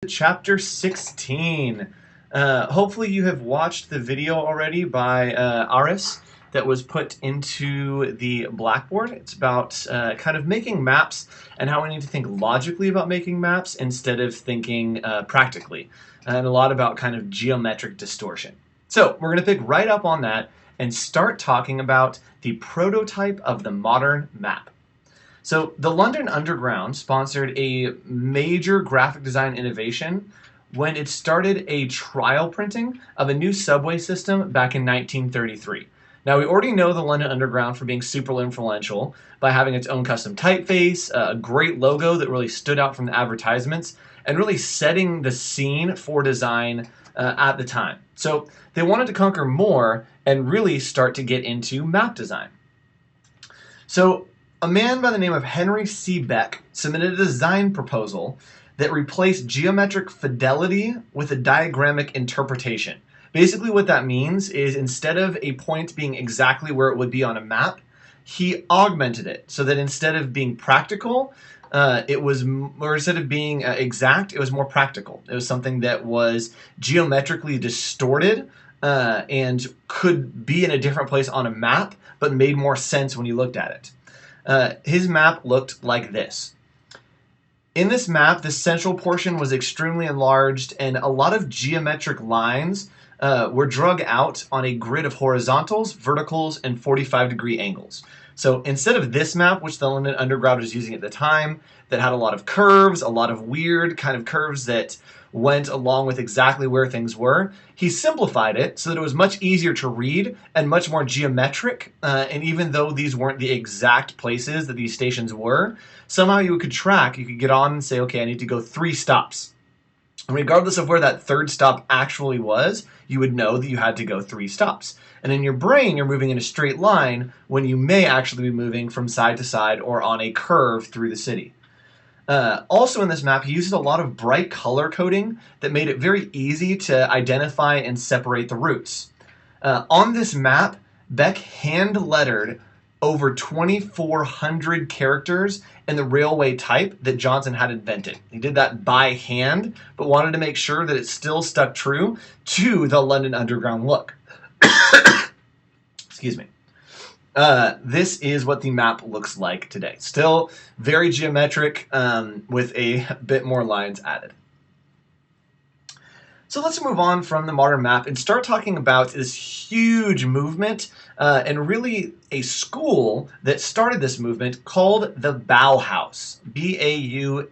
Chapter 16. Hopefully you have watched the video already by Aris that was put into the Blackboard. It's about kind of making maps and how we need to think logically about making maps instead of thinking practically, and a lot about kind of geometric distortion. So we're going to pick right up on that and start talking about the prototype of the modern map. So the London Underground sponsored a major graphic design innovation when it started a trial printing of a new subway system back in 1933. Now, we already know the London Underground for being super influential by having its own custom typeface, a great logo that really stood out from the advertisements, and really setting the scene for design at the time. So they wanted to conquer more and really start to get into map design. So a man by the name of Henry C. Beck submitted a design proposal that replaced geometric fidelity with a diagrammic interpretation. Basically what that means is instead of a point being exactly where it would be on a map, he augmented it so that instead of being practical, instead of being exact, it was more practical. It was something that was geometrically distorted and could be in a different place on a map, but made more sense when you looked at it. His map looked like this. In this map, the central portion was extremely enlarged, and a lot of geometric lines were drug out on a grid of horizontals, verticals, and 45-degree angles. So instead of this map, which the London Underground was using at the time, that had a lot of curves, a lot of weird kind of curves that went along with exactly where things were, he simplified it so that it was much easier to read and much more geometric. And even though these weren't the exact places that these stations were, somehow you could get on and say, okay, I need to go 3 stops. And regardless of where that third stop actually was, you would know that you had to go 3 stops. And in your brain, you're moving in a straight line when you may actually be moving from side to side or on a curve through the city. Also in this map, he uses a lot of bright color coding that made it very easy to identify and separate the routes. On this map, Beck hand-lettered over 2,400 characters in the railway type that Johnson had invented. He did that by hand, but wanted to make sure that it still stuck true to the London Underground look. Excuse me. This is what the map looks like today. Still very geometric with a bit more lines added. So let's move on from the modern map and start talking about this huge movement and really a school that started this movement called the Bauhaus. B-A-U-H-A-U-S,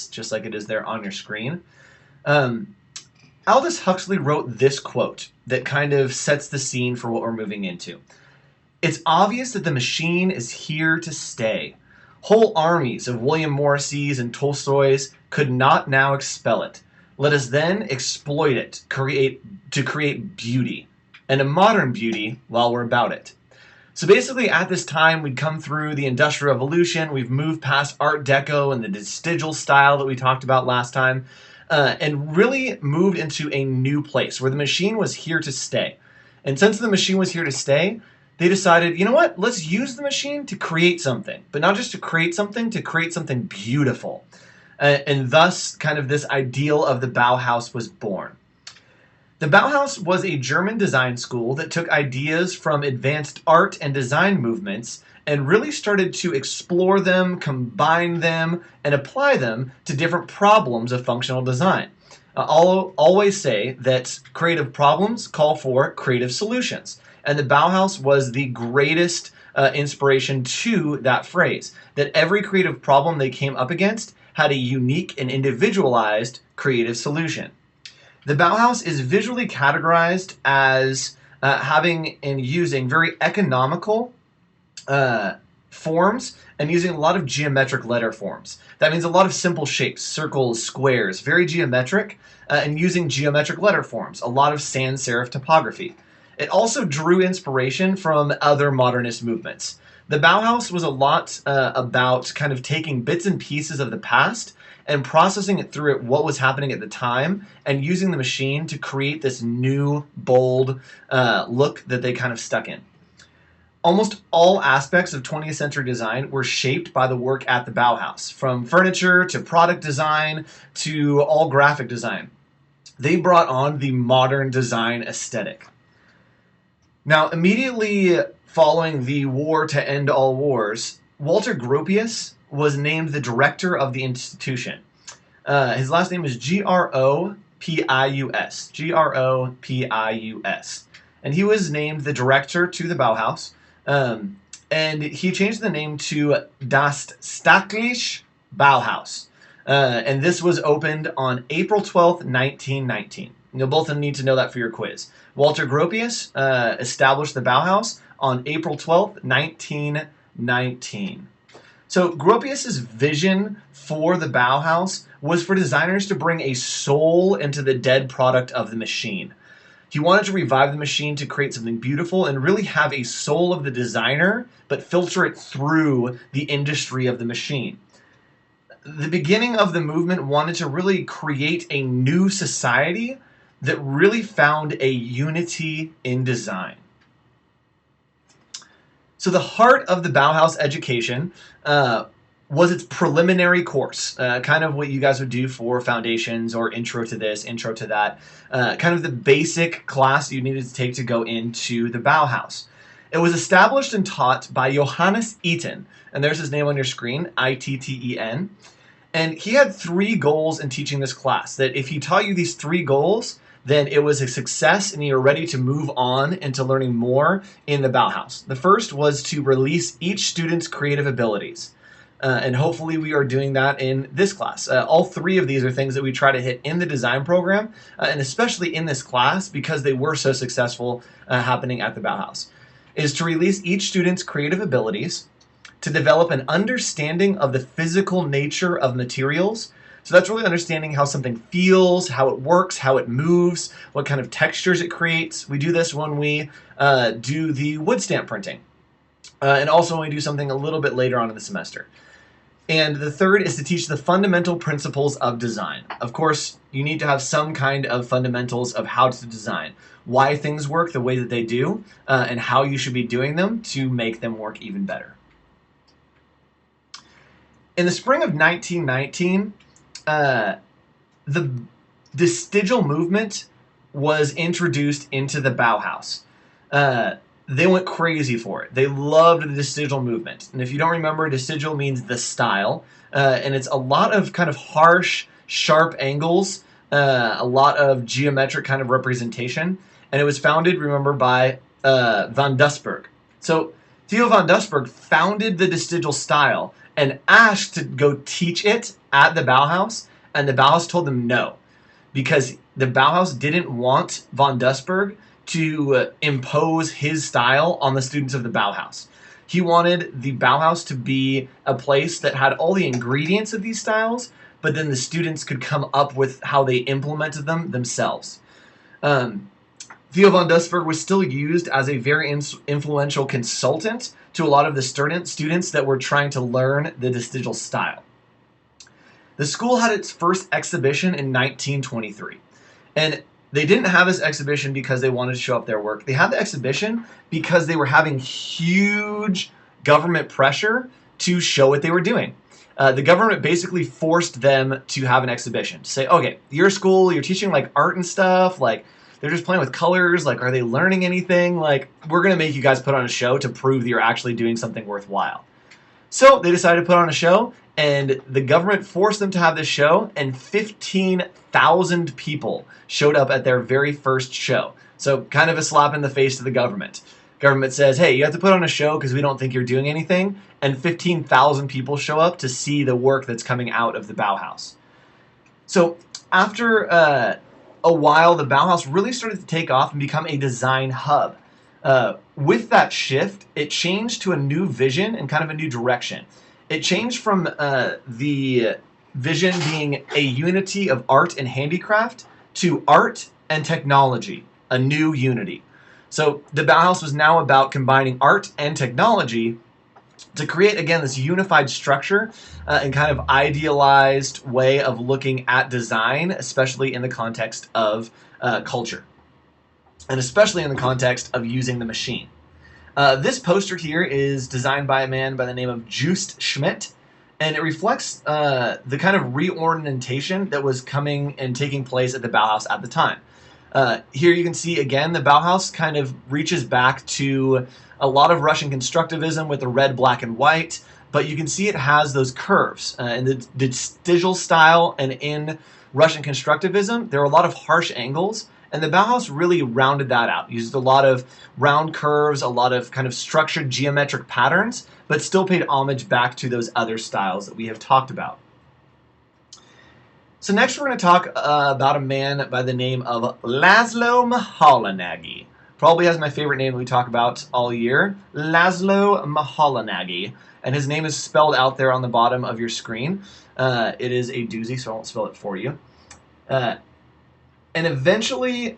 just like it is there on your screen. Aldous Huxley wrote this quote that kind of sets the scene for what we're moving into. It's obvious that the machine is here to stay. Whole armies of William Morris's and Tolstoy's could not now expel it. Let us then exploit it to create beauty, and a modern beauty while we're about it. So basically at this time we'd come through the Industrial Revolution, we've moved past Art Deco and the vestigial style that we talked about last time, and really moved into a new place where the machine was here to stay. And since the machine was here to stay, they decided, you know what, let's use the machine to create something, but not just to create something beautiful. And thus, kind of this ideal of the Bauhaus was born. The Bauhaus was a German design school that took ideas from advanced art and design movements and really started to explore them, combine them, and apply them to different problems of functional design. I'll always say that creative problems call for creative solutions. And the Bauhaus was the greatest inspiration to that phrase, that every creative problem they came up against had a unique and individualized creative solution. The Bauhaus is visually categorized as having and using very economical forms and using a lot of geometric letter forms. That means a lot of simple shapes, circles, squares, very geometric, and using geometric letter forms, a lot of sans serif typography. It also drew inspiration from other modernist movements. The Bauhaus was a lot about kind of taking bits and pieces of the past and processing it through what was happening at the time and using the machine to create this new, bold look that they kind of stuck in. Almost all aspects of 20th century design were shaped by the work at the Bauhaus, from furniture to product design to all graphic design. They brought on the modern design aesthetic. Now, immediately following the war to end all wars, Walter Gropius was named the director of the institution. His last name is Gropius. Gropius. And he was named the director to the Bauhaus. And he changed the name to Das Staatliche Bauhaus. And this was opened on April 12th, 1919. You'll both need to know that for your quiz. Walter Gropius established the Bauhaus on April 12th, 1919. So Gropius's vision for the Bauhaus was for designers to bring a soul into the dead product of the machine. He wanted to revive the machine to create something beautiful and really have a soul of the designer, but filter it through the industry of the machine. The beginning of the movement wanted to really create a new society that really found a unity in design. So the heart of the Bauhaus education was its preliminary course, kind of what you guys would do for foundations or intro to this, intro to that, kind of the basic class you needed to take to go into the Bauhaus. It was established and taught by Johannes Itten, and there's his name on your screen, Itten. And he had 3 goals in teaching this class, that if he taught you these 3 goals, then it was a success and you were ready to move on into learning more in the Bauhaus. The first was to release each student's creative abilities. And hopefully we are doing that in this class. All 3 of these are things that we try to hit in the design program, and especially in this class because they were so successful happening at the Bauhaus, is to release each student's creative abilities, to develop an understanding of the physical nature of materials. So that's really understanding how something feels, how it works, how it moves, what kind of textures it creates. We do this when we do the wood stamp printing, and also when we do something a little bit later on in the semester. And the third is to teach the fundamental principles of design. Of course, you need to have some kind of fundamentals of how to design, why things work the way that they do, and how you should be doing them to make them work even better. In the spring of 1919, the vestigial movement was introduced into the Bauhaus. They went crazy for it. They loved the vestigial movement. And if you don't remember, vestigial means the style. And it's a lot of kind of harsh, sharp angles, a lot of geometric kind of representation. And it was founded, remember, by van Doesburg. So Theo van Doesburg founded the vestigial style and asked to go teach it at the Bauhaus. And the Bauhaus told them no, because the Bauhaus didn't want van Doesburg to impose his style on the students of the Bauhaus. He wanted the Bauhaus to be a place that had all the ingredients of these styles, but then the students could come up with how they implemented them themselves. Theo van Doesburg was still used as a very influential consultant to a lot of the students that were trying to learn the vestigial style. The school had its first exhibition in 1923, and they didn't have this exhibition because they wanted to show up their work. They had the exhibition because they were having huge government pressure to show what they were doing. The government basically forced them to have an exhibition. To say, okay, your school, you're teaching like art and stuff, like they're just playing with colors, like are they learning anything? Like we're going to make you guys put on a show to prove that you're actually doing something worthwhile. So they decided to put on a show, and the government forced them to have this show, and 15,000 people showed up at their very first show. So kind of a slap in the face to the government. Government says, hey, you have to put on a show because we don't think you're doing anything, and 15,000 people show up to see the work that's coming out of the Bauhaus. So after a while, the Bauhaus really started to take off and become a design hub. With that shift, it changed to a new vision and kind of a new direction. It changed from the vision being a unity of art and handicraft to art and technology, a new unity. So the Bauhaus was now about combining art and technology to create, again, this unified structure and kind of idealized way of looking at design, especially in the context of culture, and especially in the context of using the machine. This poster here is designed by a man by the name of Just Schmidt, and it reflects the kind of reorientation that was coming and taking place at the Bauhaus at the time. Here you can see, again, the Bauhaus kind of reaches back to a lot of Russian constructivism with the red, black, and white, but you can see it has those curves. In the Stiegel style and in Russian constructivism, there are a lot of harsh angles, and the Bauhaus really rounded that out. Used a lot of round curves, a lot of kind of structured geometric patterns, but still paid homage back to those other styles that we have talked about. So next we're going to talk about a man by the name of Laszlo Moholy-Nagy. Probably has my favorite name that we talk about all year, Laszlo Moholy-Nagy. And his name is spelled out there on the bottom of your screen. It is a doozy, so I won't spell it for you. And eventually,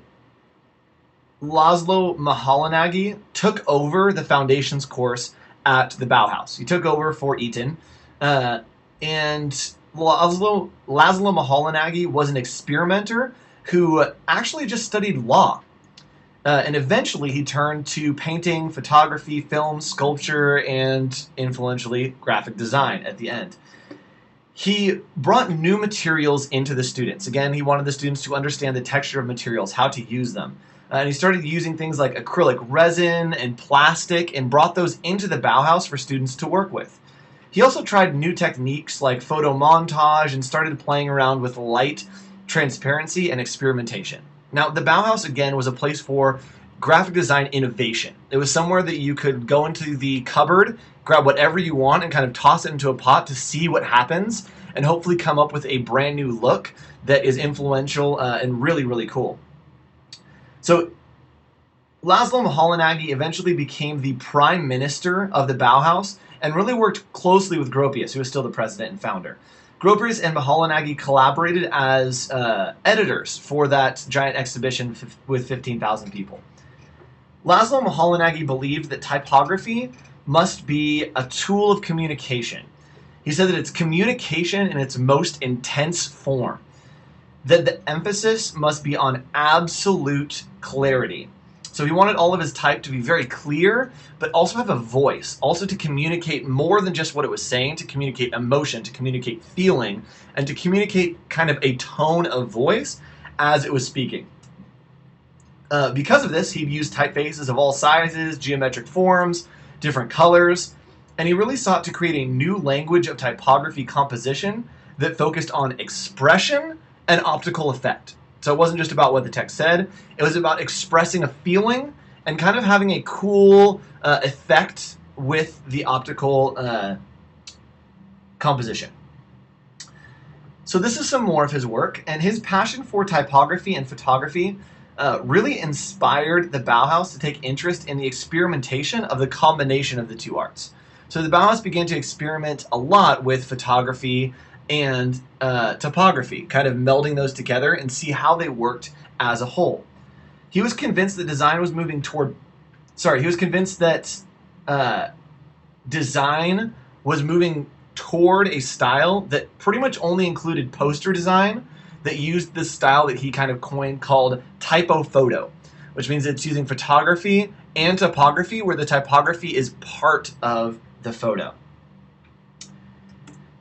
Laszlo Moholy-Nagy took over the foundations course at the Bauhaus. He took over for Eaton, and Laszlo Moholy-Nagy was an experimenter who actually just studied law. And eventually he turned to painting, photography, film, sculpture, and influentially graphic design at the end. He brought new materials into the students. Again, he wanted the students to understand the texture of materials, how to use them. And he started using things like acrylic resin and plastic and brought those into the Bauhaus for students to work with. He also tried new techniques like photo montage and started playing around with light, transparency, and experimentation. Now, the Bauhaus, again, was a place for graphic design innovation. It was somewhere that you could go into the cupboard, grab whatever you want, and kind of toss it into a pot to see what happens, and hopefully come up with a brand new look that is influential and really, really cool. So, Laszlo Moholy-Nagy eventually became the prime minister of the Bauhaus and really worked closely with Gropius, who was still the president and founder. Gropius and Moholy-Nagy collaborated as editors for that giant exhibition with 15,000 people. Laszlo Moholy-Nagy believed that typography must be a tool of communication. He said that it's communication in its most intense form, that the emphasis must be on absolute clarity. So he wanted all of his type to be very clear, but also have a voice, also to communicate more than just what it was saying, to communicate emotion, to communicate feeling, and to communicate kind of a tone of voice as it was speaking. Because of this, he'd use typefaces of all sizes, geometric forms, different colors, and he really sought to create a new language of typography composition that focused on expression and optical effect. So it wasn't just about what the text said, it was about expressing a feeling and kind of having a cool effect with the optical composition. So this is some more of his work, and his passion for typography and photography really inspired the Bauhaus to take interest in the experimentation of the combination of the two arts. So the Bauhaus began to experiment a lot with photography and typography, kind of melding those together and see how they worked as a whole. He was convinced that design was moving toward, he was convinced that design was moving toward a style that pretty much only included poster design that used this style that he kind of coined called typophoto, which means it's using photography and typography where the typography is part of the photo.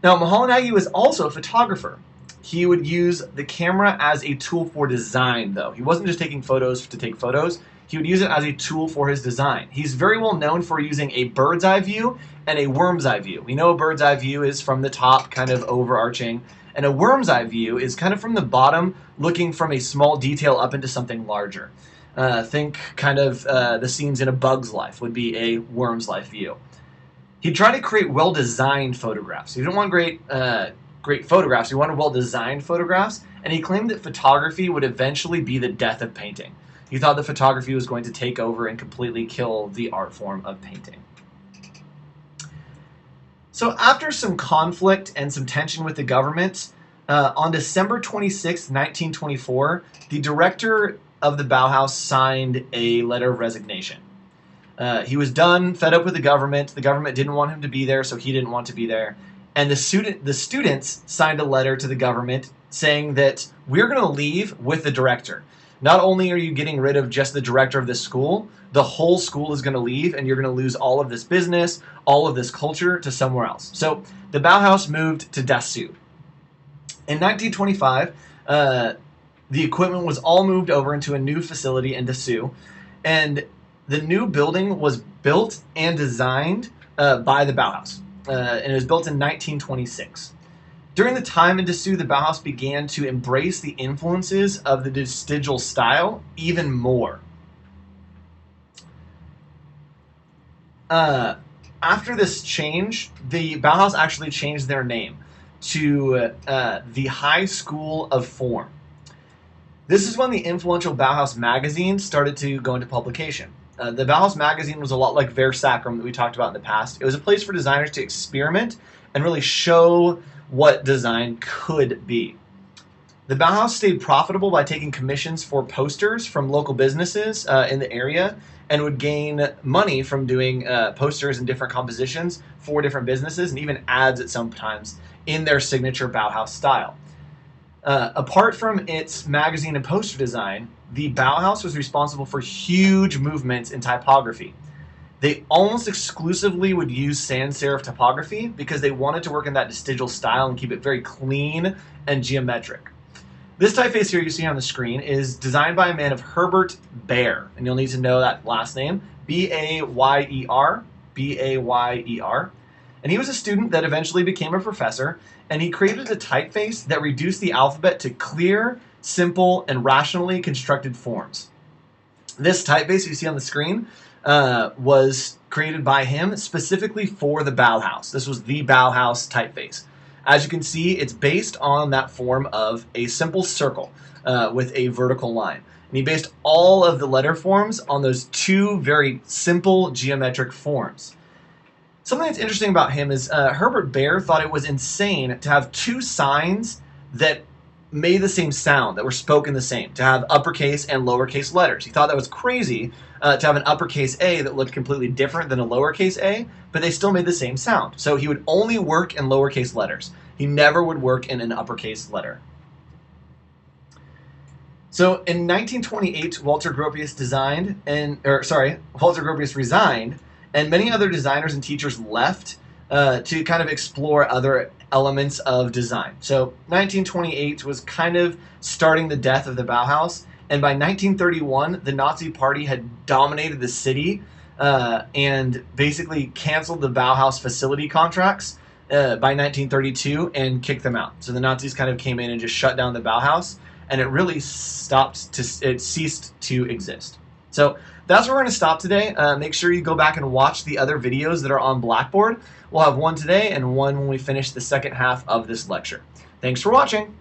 Now, Moholy-Nagy was also a photographer. He would use the camera as a tool for design, though. He wasn't just taking photos to take photos. He would use it as a tool for his design. He's very well known for using a bird's eye view and a worm's eye view. We know a bird's eye view is from the top, kind of overarching, and a worm's eye view is kind of from the bottom, looking from a small detail up into something larger. Think kind of the scenes in A Bug's Life would be a worm's life view. He tried to create well-designed photographs. He didn't want great photographs. He wanted well-designed photographs, and he claimed that photography would eventually be the death of painting. He thought that photography was going to take over and completely kill the art form of painting. So after some conflict and some tension with the government, on December 26, 1924, the director of the Bauhaus signed a letter of resignation. He was done, fed up with the government. The government didn't want him to be there, so he didn't want to be there. And the students signed a letter to the government saying that we're going to leave with the director. not only are you getting rid of just the director of this school, the whole school is going to leave, and you're going to lose all of this business, all of this culture to somewhere else. So the Bauhaus moved to Dessau. In 1925, the equipment was all moved over into a new facility in Dessau, and the new building was built and designed by the Bauhaus, and it was built in 1926. During the time in Dessau, the Bauhaus began to embrace the influences of the vestigial style even more. After this change, the Bauhaus actually changed their name to the High School of Form. This is when the influential Bauhaus magazine started to go into publication. The Bauhaus magazine was a lot like Versacrum that we talked about in the past. It was a place for designers to experiment and really show what design could be. The Bauhaus stayed profitable by taking commissions for posters from local businesses in the area, and would gain money from doing posters and different compositions for different businesses, and even ads at some times in their signature Bauhaus style. Apart from its magazine and poster design, the Bauhaus was responsible for huge movements in typography. They almost exclusively would use sans serif typography because they wanted to work in that vestigial style and keep it very clean and geometric. This typeface here you see on the screen is designed by a man of Herbert Bayer, and you'll need to know that last name, B-A-Y-E-R, B-A-Y-E-R. And he was a student that eventually became a professor, and he created a typeface that reduced the alphabet to clear, simple, and rationally constructed forms. This typeface you see on the screen was created by him specifically for the Bauhaus. This was the Bauhaus typeface. As you can see, it's based on that form of a simple circle with a vertical line. And he based all of the letter forms on those two very simple geometric forms. Something that's interesting about him is Herbert Bayer thought it was insane to have two signs that made the same sound, that were spoken the same, to have uppercase and lowercase letters. He thought that was crazy to have an uppercase A that looked completely different than a lowercase a, but they still made the same sound. So he would only work in lowercase letters. He never would work in an uppercase letter. So in 1928, Walter Gropius resigned, and many other designers and teachers left to kind of explore other elements of design. So 1928 was kind of starting the death of the Bauhaus, and by 1931, the Nazi Party had dominated the city and basically canceled the Bauhaus facility contracts by 1932 and kicked them out. So the Nazis kind of came in and just shut down the Bauhaus, and it really ceased to exist. So that's where we're going to stop today. Make sure you go back and watch the other videos that are on Blackboard. We'll have one today and one when we finish the second half of this lecture. Thanks for watching.